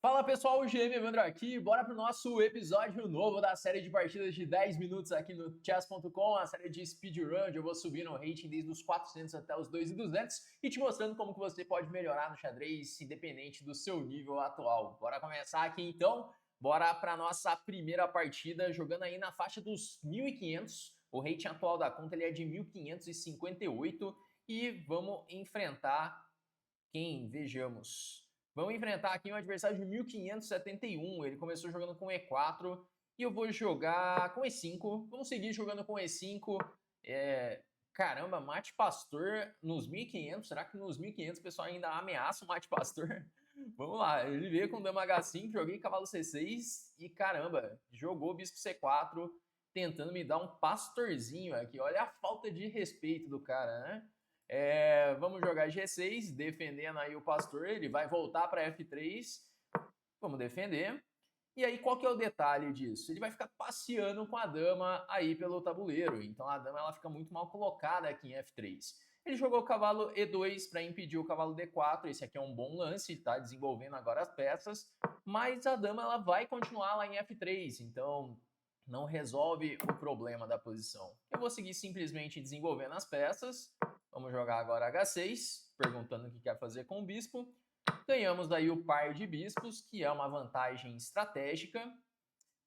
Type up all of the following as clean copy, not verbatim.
Fala pessoal, o GM Evandro aqui, bora pro nosso episódio novo da série de partidas de 10 minutos aqui no chess.com, a série de speedrun, onde eu vou subir no rating desde os 400 até os 2.200 e te mostrando como que você pode melhorar no xadrez independente do seu nível atual. Bora começar aqui então, bora pra nossa primeira partida, jogando aí na faixa dos 1.500, o rating atual da conta ele é de 1.558 e vamos enfrentar quem? Vejamos. Vamos enfrentar aqui um adversário de 1571. Ele começou jogando com E4 e eu vou jogar com E5. Vamos seguir jogando com E5. Caramba, mate pastor nos 1500. Será que nos 1500 o pessoal ainda ameaça o mate pastor? Vamos lá, ele veio com dama H5, joguei cavalo C6 e caramba, jogou bispo C4, tentando me dar um pastorzinho aqui. Olha a falta de respeito do cara, né? Vamos jogar G6, defendendo aí o pastor, ele vai voltar para F3, vamos defender. E aí qual que é o detalhe disso? Ele vai ficar passeando com a dama aí pelo tabuleiro, então a dama ela fica muito mal colocada aqui em F3. Ele jogou o cavalo E2 para impedir o cavalo D4, esse aqui é um bom lance, está desenvolvendo agora as peças, mas a dama ela vai continuar lá em F3, então não resolve o problema da posição. Eu vou seguir simplesmente desenvolvendo as peças. Vamos jogar agora H6, perguntando o que quer fazer com o bispo. Ganhamos daí o par de bispos, que é uma vantagem estratégica.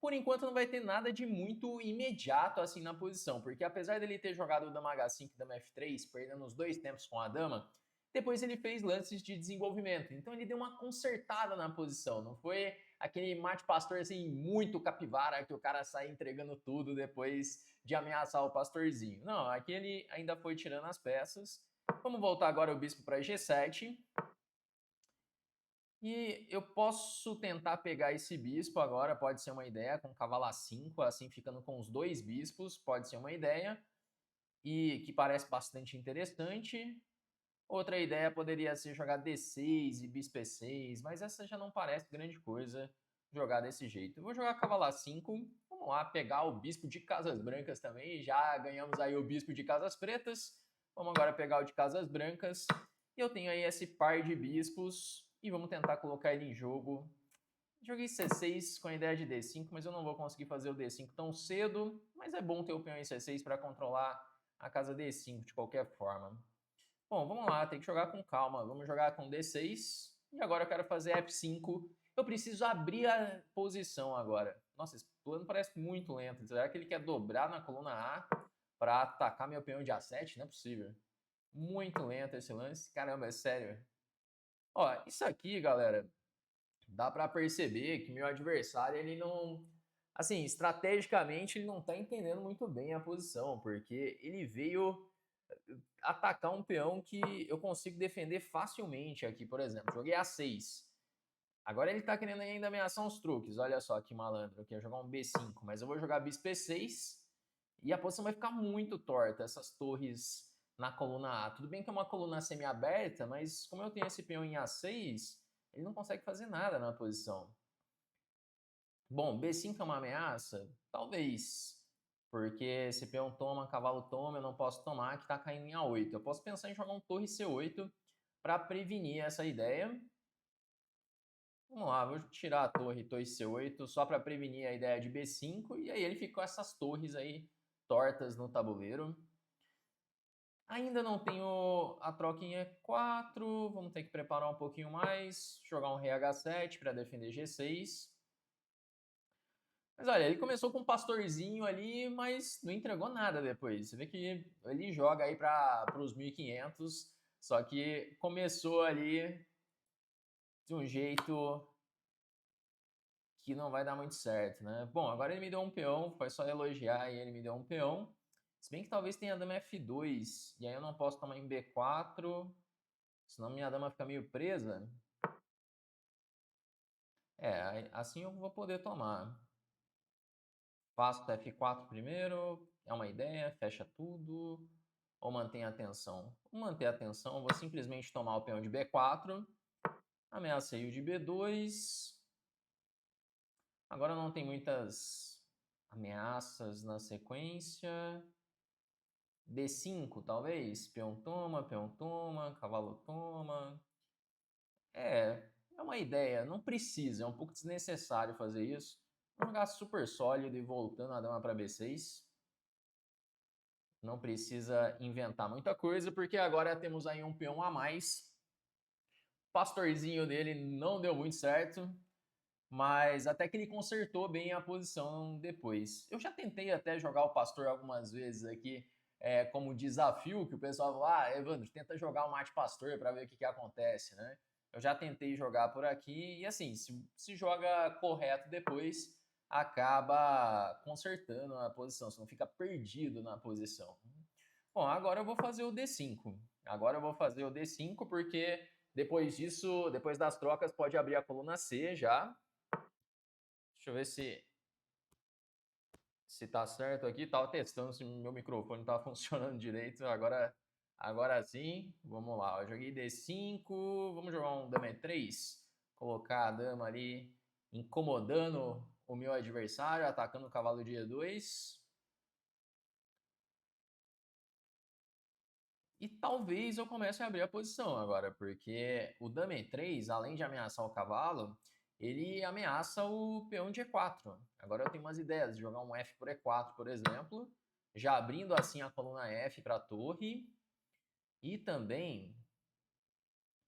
Por enquanto não vai ter nada de muito imediato assim na posição, porque apesar dele ter jogado o dama H5 e dama F3, perdendo os dois tempos com a dama, depois ele fez lances de desenvolvimento. Então ele deu uma consertada na posição, não foi aquele mate pastor assim muito capivara que o cara sai entregando tudo depois de ameaçar o pastorzinho. Não, aqui ele ainda foi tirando as peças. Vamos voltar agora o bispo para G7. E eu posso tentar pegar esse bispo agora, pode ser uma ideia, com cavalo A5, assim ficando com os dois bispos, pode ser uma ideia, e que parece bastante interessante. Outra ideia poderia ser jogar D6 e bispo E6, mas essa já não parece grande coisa jogar desse jeito. Eu vou jogar cavalo A5, vamos lá, pegar o bispo de casas brancas também, já ganhamos aí o bispo de casas pretas, vamos agora pegar o de casas brancas, e eu tenho aí esse par de bispos, e vamos tentar colocar ele em jogo. Joguei C6 com a ideia de D5, mas eu não vou conseguir fazer o D5 tão cedo, mas é bom ter o peão em C6 para controlar a casa D5 de qualquer forma. Bom, vamos lá, tem que jogar com calma. Vamos jogar com D6. E agora eu quero fazer F5. Eu preciso abrir a posição agora. Nossa, esse plano parece muito lento. Será que ele quer dobrar na coluna A para atacar meu peão de A7? Não é possível. Muito lento esse lance. Caramba, é sério. Ó, isso aqui, galera, dá para perceber que meu adversário, ele não... Assim, estrategicamente, ele não tá entendendo muito bem a posição, porque ele veio atacar um peão que eu consigo defender facilmente aqui, por exemplo. Joguei A6. Agora ele tá querendo ainda ameaçar uns truques. Olha só que malandro. Eu quero jogar um B5, mas eu vou jogar bispo E6 e a posição vai ficar muito torta, essas torres na coluna A. Tudo bem que é uma coluna semi-aberta, mas como eu tenho esse peão em A6, ele não consegue fazer nada na posição. Bom, B5 é uma ameaça? Talvez. Porque esse peão toma, cavalo toma, eu não posso tomar, que está caindo em A8. Eu posso pensar em jogar um torre C8 para prevenir essa ideia. Vamos lá, vou tirar a torre C8 só para prevenir a ideia de B5. E aí ele fica com essas torres aí tortas no tabuleiro. Ainda não tenho a troca em E4. Vamos ter que preparar um pouquinho mais. Jogar um rei H7 para defender G6. Mas olha, ele começou com um pastorzinho ali, mas não entregou nada depois. Você vê que ele joga aí para os 1500, só que começou ali de um jeito que não vai dar muito certo, né? Bom, agora ele me deu um peão, foi só elogiar e ele me deu um peão. Se bem que talvez tenha dama F2, e aí eu não posso tomar em B4, senão minha dama fica meio presa. Assim eu vou poder tomar. Faço F4 primeiro, é uma ideia, fecha tudo, ou mantém a atenção? Vou manter a atenção, vou simplesmente tomar o peão de B4, ameacei o de B2, agora não tem muitas ameaças na sequência, B5 talvez, peão toma, cavalo toma, É uma ideia, não precisa, é um pouco desnecessário fazer isso. Vou jogar super sólido e voltando a dama para B6. Não precisa inventar muita coisa, porque agora temos aí um peão a mais. O pastorzinho dele não deu muito certo, mas até que ele consertou bem a posição depois. Eu já tentei até jogar o pastor algumas vezes aqui como desafio, que o pessoal fala, ah, Evandro, tenta jogar o mate pastor para ver o que acontece, né? Eu já tentei jogar por aqui e assim, se joga correto depois, acaba consertando a posição, você não fica perdido na posição. Bom, agora eu vou fazer o D5. Agora eu vou fazer o D5 porque depois disso, depois das trocas, pode abrir a coluna C já. Deixa eu ver se tá certo aqui. Tava testando se meu microfone tá funcionando direito. Agora sim. Vamos lá. Eu joguei D5. Vamos jogar um dama E3. Colocar a dama ali incomodando o meu adversário, atacando o cavalo de E2. E talvez eu comece a abrir a posição agora, porque o dama E3, além de ameaçar o cavalo, ele ameaça o peão de E4. Agora eu tenho umas ideias de jogar um F por E4, por exemplo, já abrindo assim a coluna F para a torre. E também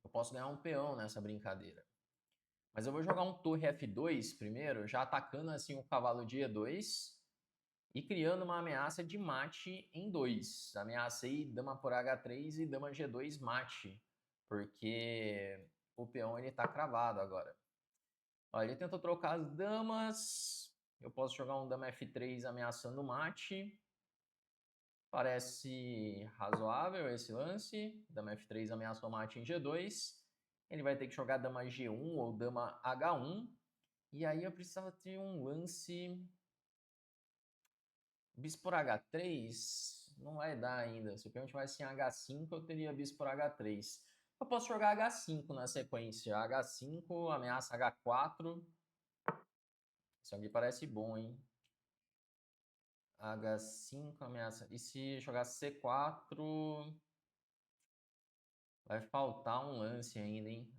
eu posso ganhar um peão nessa brincadeira. Mas eu vou jogar um torre F2 primeiro, já atacando assim o cavalo de E2 e criando uma ameaça de mate em 2. Ameacei dama por H3 e dama G2 mate, porque o peão ele tá cravado agora. Ó, ele tentou trocar as damas. Eu posso jogar um dama F3 ameaçando o mate. Parece razoável esse lance. Dama F3 ameaçou o mate em G2. Ele vai ter que jogar dama G1 ou dama H1. E aí eu precisava ter um lance bis por H3 não vai dar ainda. Se o peão tivesse em H5, eu teria bis por H3. Eu posso jogar H5 na sequência. H5, ameaça H4. Isso aqui parece bom, hein? H5, ameaça. E se jogar C4, vai faltar um lance ainda, hein?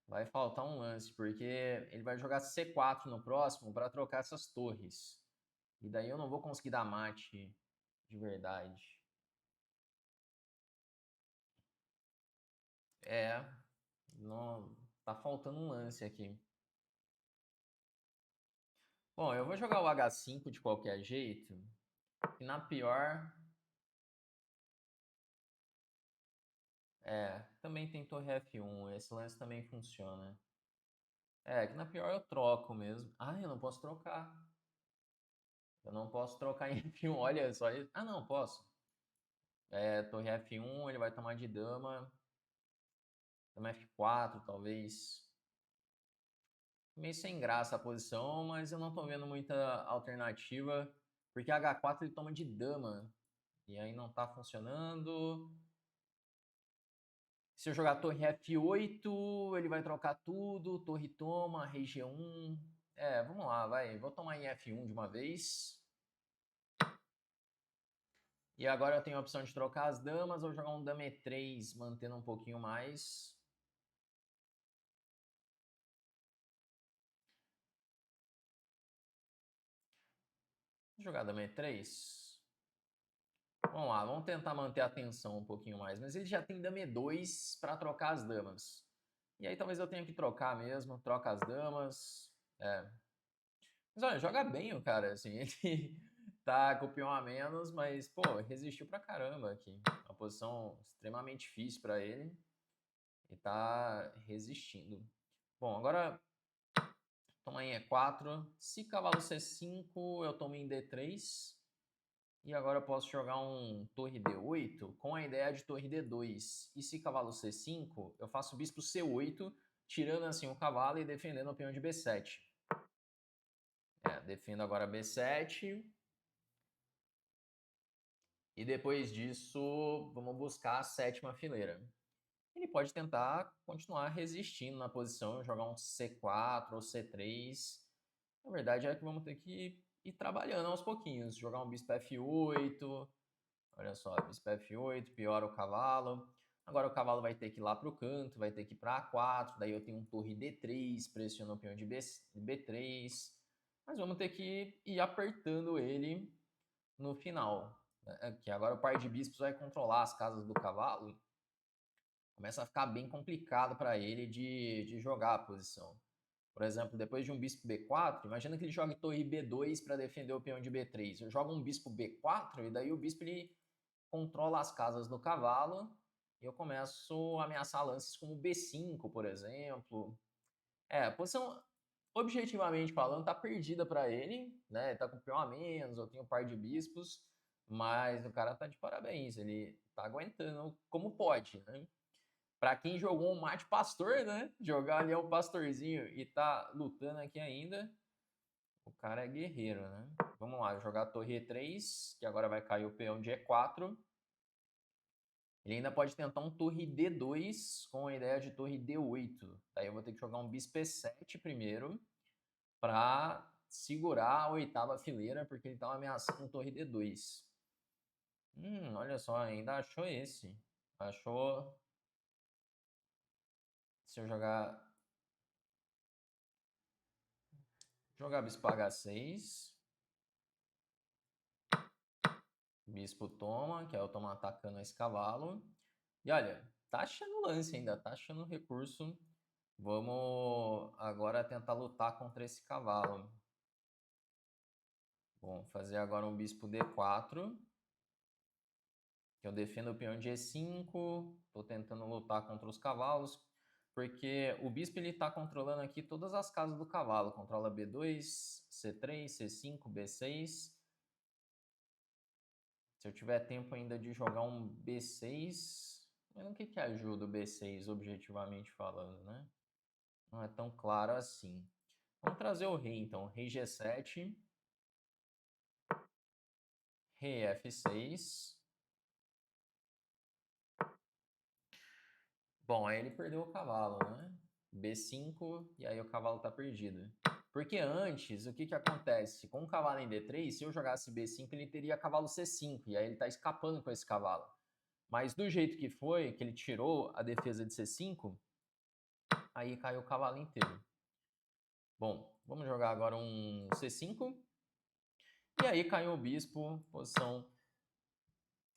Vai faltar um lance, porque ele vai jogar C4 no próximo para trocar essas torres. E daí eu não vou conseguir dar mate de verdade. É, não, tá faltando um lance aqui. Bom, eu vou jogar o H5 de qualquer jeito. E na pior... também tem torre F1. Esse lance também funciona. Que na pior eu troco mesmo. Ah, eu não posso trocar. Eu não posso trocar em F1. Olha só isso. Ah, não, posso. Torre F1, ele vai tomar de dama. Dama F4, talvez. Meio sem graça a posição, mas eu não tô vendo muita alternativa. Porque H4 ele toma de dama. E aí não tá funcionando. Se eu jogar torre F8, ele vai trocar tudo. Torre toma, rei G1. Vamos lá, vai. Vou tomar em F1 de uma vez. E agora eu tenho a opção de trocar as damas. Vou jogar um dama E3, mantendo um pouquinho mais. Vou jogar dama E3. Vamos lá, vamos tentar manter a atenção um pouquinho mais. Mas ele já tem dama E2 para trocar as damas. E aí talvez eu tenha que trocar mesmo. Troca as damas. Mas olha, joga bem o cara, assim. Ele tá com o peão a menos, mas, pô, resistiu pra caramba aqui. Uma posição extremamente difícil para ele. E tá resistindo. Bom, agora toma em E4. Se cavalo C5, eu tomo em D3. E agora eu posso jogar um torre D8 com a ideia de torre D2. E se cavalo C5, eu faço bispo C8, tirando assim o cavalo e defendendo o peão de B7. Defendo agora B7. E depois disso, vamos buscar a sétima fileira. Ele pode tentar continuar resistindo na posição, jogar um C4 ou C3. Na verdade é que vamos ter que ir trabalhando aos pouquinhos. Jogar um bispo F8, Olha só, bispo F8, piora o cavalo. Agora o cavalo vai ter que ir lá para o canto, vai ter que ir para A4, daí eu tenho um torre D3, pressiono o peão de B3. Mas vamos ter que ir apertando ele no final. Que agora o par de bispos vai controlar as casas do cavalo. Começa a ficar bem complicado para ele de jogar a posição. Por exemplo, depois de um bispo B4, imagina que ele jogue torre B2 para defender o peão de B3. Eu jogo um bispo B4 e daí o bispo ele controla as casas do cavalo e eu começo a ameaçar lances como B5, por exemplo. A posição, objetivamente falando, tá perdida para ele, né? Tá com peão a menos, eu tenho um par de bispos, mas o cara tá de parabéns, ele tá aguentando como pode, né? Para quem jogou um mate pastor, né? Jogar ali um pastorzinho e tá lutando aqui ainda, o cara é guerreiro, né? Vamos lá, jogar torre E3, que agora vai cair o peão de E4. Ele ainda pode tentar um torre D2 com a ideia de torre D8. Daí eu vou ter que jogar um bispo E7 primeiro para segurar a oitava fileira, porque ele estava ameaçando torre D2. Olha só, ainda achou esse. Achou... Se eu jogar bispo H6, bispo toma, que é eu tomar atacando esse cavalo. E olha, tá achando lance ainda, tá achando recurso. Vamos agora tentar lutar contra esse cavalo. Bom, fazer agora um bispo D4. Que eu defendo o peão de E5. Estou tentando lutar contra os cavalos. Porque o bispo ele está controlando aqui todas as casas do cavalo. Controla B2, C3, C5, B6. Se eu tiver tempo ainda de jogar um B6... Mas o que ajuda o B6, objetivamente falando, né? Não é tão claro assim. Vamos trazer o rei, então. Rei G7. Rei F6. Bom, aí ele perdeu o cavalo, né? B5, e aí o cavalo tá perdido. Porque antes, o que acontece? Com o cavalo em D3, se eu jogasse B5, ele teria cavalo C5, e aí ele tá escapando com esse cavalo. Mas do jeito que foi, que ele tirou a defesa de C5, aí caiu o cavalo inteiro. Bom, vamos jogar agora um C5. E aí caiu o bispo, posição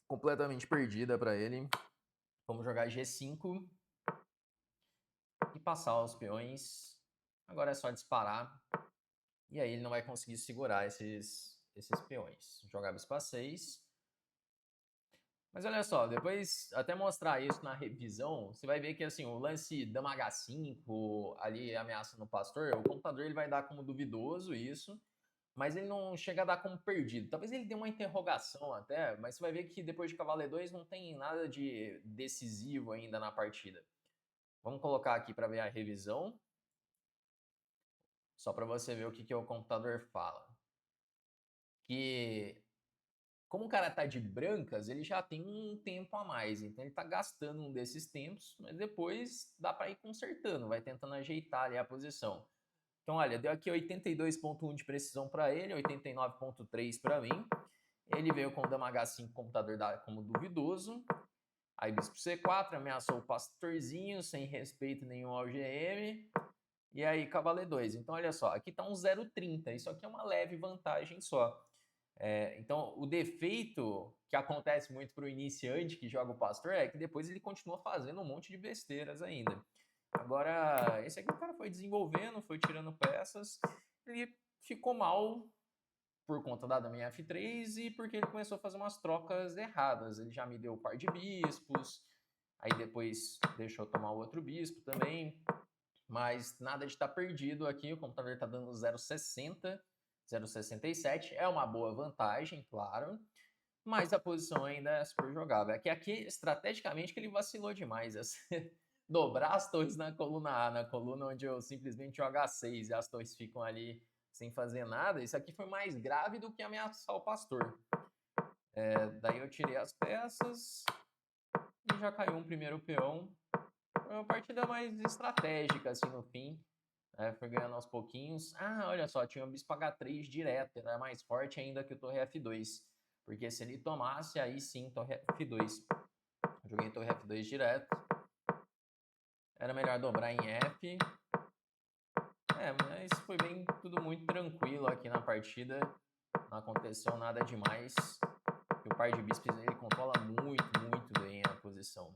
completamente perdida para ele. Vamos jogar G5 e passar os peões. Agora é só disparar. E aí ele não vai conseguir segurar esses peões. Jogar bispo A6. Mas olha só, depois até mostrar isso na revisão, você vai ver que assim, o lance dama H5, ali ameaça no pastor, o computador ele vai dar como duvidoso isso, mas ele não chega a dar como perdido. Talvez ele dê uma interrogação até, mas você vai ver que depois de cavalo E2 não tem nada de decisivo ainda na partida. Vamos colocar aqui para ver a revisão, só para você ver o que o computador fala. Que como o cara tá de brancas, ele já tem um tempo a mais, então ele tá gastando um desses tempos, mas depois dá para ir consertando, vai tentando ajeitar ali a posição. Então, olha, deu aqui 82.1 de precisão para ele, 89.3 para mim. Ele veio com o dama H5, computador como duvidoso. Aí bispo C4, ameaçou o pastorzinho, sem respeito nenhum ao GM. E aí cavalo E2. Então, olha só, aqui tá um 0,30. Isso aqui é uma leve vantagem só. Então, o defeito que acontece muito para o iniciante que joga o pastor é que depois ele continua fazendo um monte de besteiras ainda. Agora, esse aqui o cara foi desenvolvendo, foi tirando peças, ele ficou mal por conta da dama em F3 e porque ele começou a fazer umas trocas erradas. Ele já me deu um par de bispos, aí depois deixou eu tomar o outro bispo também, mas nada de estar perdido aqui, o computador está dando 0,60, 0,67, é uma boa vantagem, claro, mas a posição ainda é super jogável. É que aqui, estrategicamente, que ele vacilou demais. Dobrar as torres na coluna A, na coluna onde eu simplesmente jogo H6 e as torres ficam ali sem fazer nada, isso aqui foi mais grave do que ameaçar o pastor. Daí eu tirei as peças e já caiu um primeiro peão. Foi uma partida mais estratégica, assim, no fim. Foi ganhando aos pouquinhos. Ah, olha só, tinha o bispo H3 direto, era mais forte ainda que o torre F2. Porque se ele tomasse, aí sim, torre F2. Joguei torre F2 direto. Era melhor dobrar em F. Mas foi tudo muito tranquilo aqui na partida. Não aconteceu nada demais. O par de bispos ele controla muito bem a posição.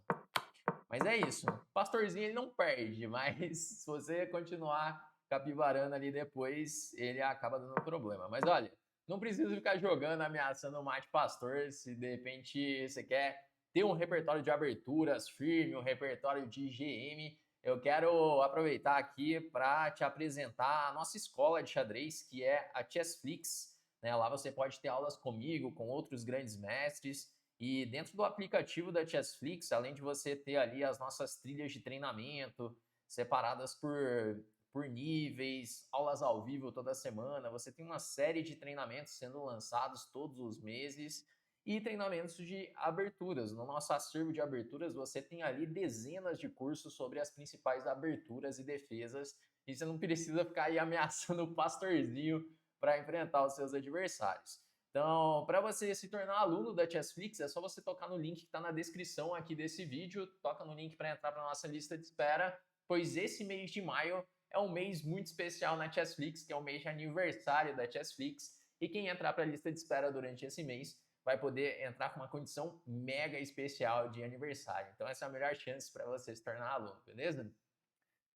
Mas é isso. O pastorzinho ele não perde, mas se você continuar capivarando ali depois, ele acaba dando problema. Mas olha, não precisa ficar jogando, ameaçando o mate pastor. Se de repente você quer ter um repertório de aberturas firme, um repertório de GM, eu quero aproveitar aqui para te apresentar a nossa escola de xadrez, que é a Chessflix. Né? Lá você pode ter aulas comigo, com outros grandes mestres. E dentro do aplicativo da Chessflix, além de você ter ali as nossas trilhas de treinamento separadas por níveis, aulas ao vivo toda semana, você tem uma série de treinamentos sendo lançados todos os meses e treinamentos de aberturas. No nosso acervo de aberturas, você tem ali dezenas de cursos sobre as principais aberturas e defesas e você não precisa ficar aí ameaçando o pastorzinho para enfrentar os seus adversários. Então, para você se tornar aluno da Chessflix, é só você tocar no link que está na descrição aqui desse vídeo, toca no link para entrar para a nossa lista de espera, pois esse mês de maio é um mês muito especial na Chessflix, que é o mês de aniversário da Chessflix, e quem entrar para a lista de espera durante esse mês vai poder entrar com uma condição mega especial de aniversário. Então essa é a melhor chance para você se tornar aluno, beleza?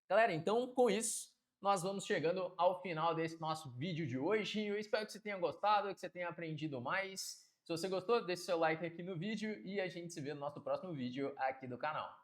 Galera, então com isso, nós vamos chegando ao final desse nosso vídeo de hoje. Eu espero que você tenha gostado, que você tenha aprendido mais. Se você gostou, deixe seu like aqui no vídeo e a gente se vê no nosso próximo vídeo aqui do canal.